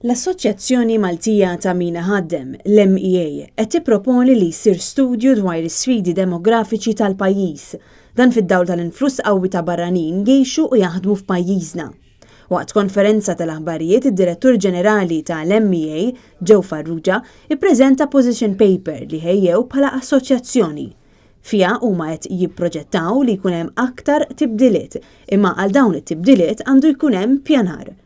L-Assoċjazzjoni Maltija ta' min iħaddem, l-MEA, qed tipproponi li jsir studju dwar is-sfidi demografiċi tal-pajjiż, dan fid-dawl tal-influss qawwi ta' barranin jgħixu u jaħdmu f'pajjiżna. Waqt konferenza tal-aħbarijiet, id-Direttur Ġenerali tal-MEA, Joe Farrugia, ippreżenta position paper li ħejjew bħala assoċjazzjoni. Fiha huma qed jipproġettaw li jkun hemm aktar tibdiliet, imma għal dawn it-tibdiliet għandu jkun hemm pjanar.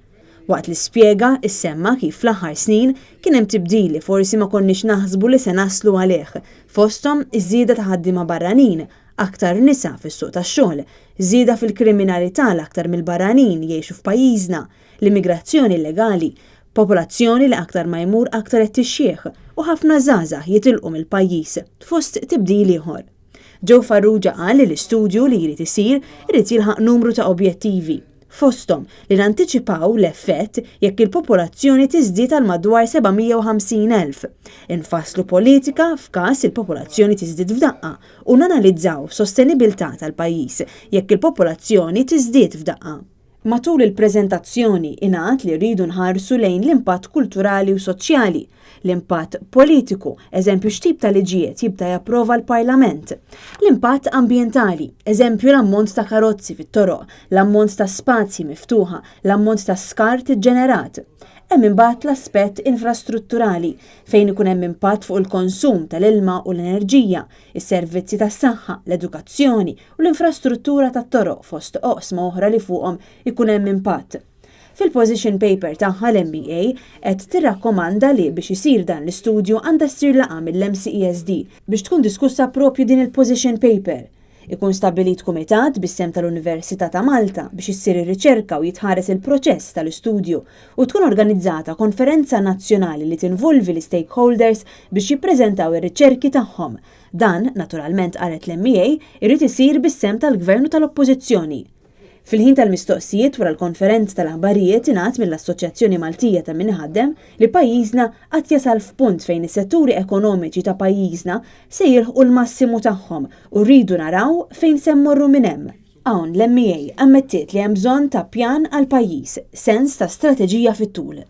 Waqt li spjega issemma kif fl-aħħar snin kien hemm tibdil li forsi ma konniex naħsbu li se naslu għalih, fosthom iż-żieda ta' ħaddiema barranin, aktar nisa fis-suq tax-xogħol, żieda fil-kriminalità l-aktar mill-barranin jgħixu f'pajjiżna, l-immigrazzjoni illegali, popolazzjoni li aktar ma jmur aktar qed tixjieħ u ħafna żgħażagħ jitilqu mill-pajjiż fost tibdil ieħor. Joe Farrugia qal li l-istudju li jrid isir irid jilħaq numru ta' objettivi. Fosthom li nantiċipaw l-effett jekk il-popolazzjoni tiżdied għal madwar 750,000. Infasslu politika f'każ il-popolazzjoni tiżdied f'daqqa u nanalizzaw sostenibilità tal-pajjiż jekk il-popolazzjoni tiżdied f'daqqa. Matul il-preżentazzjoni ingħad li rridu nħarsu lejn l-impatt kulturali u soċjali, l-impatt politiku, eżempju x'tip ta' liġijiet jibda japprova l-Parlament, l-impatt ambjentali, eżempju l-ammont ta' karozzi fit-toroq, l-ammont ta' spazji miftuħa, l-ammont ta' skart ġenerat. Hemm imbagħad l-aspett infrastrutturali fejn ikun hemm impatt fuq il-konsum tal-ilma u l-enerġija, is-servizzi tas-saħħa, l-edukazzjoni u l-infrastruttura tat-toroq fost oqsma oħra li fuqhom ikun hemm impatt. Fil-position paper tagħha l-MEA qed tirrakkomanda li biex isir dan l-istudju għandha ssir laqgħa mill-MCESD biex tkun diskussa propju din il-position paper. Ikun stabbilit kumitat bis-sem tal-Università ta' Malta biex issir ir-riċerka u jitħares il-proċess tal-istudju u tkun organizzata konferenza nazzjonali li tinvolvi l-stakeholders biex jippreżentaw ir-riċerki tagħhom. Dan, naturalment qalet l-MEA, irid isir bis-sem tal-Gvern u tal-Oppożizzjoni. Fil-ħin tal-mistoqsijiet wara l-konferenza tal-aħbarijiet ingħad mill-Assoċjazzjoni Maltija ta' min iħaddem li pajjiżna qatt jasal f'punt fejn is-setturi ekonomiċi ta' pajjiżna se jilħqu l-massimu tagħhom u rridu naraw fejn se mmorru minn hemm. Hawn l-MEA ammettiet li hemm bżonn ta' pjan għall-pajjiż, sens ta' strateġija fit-tul.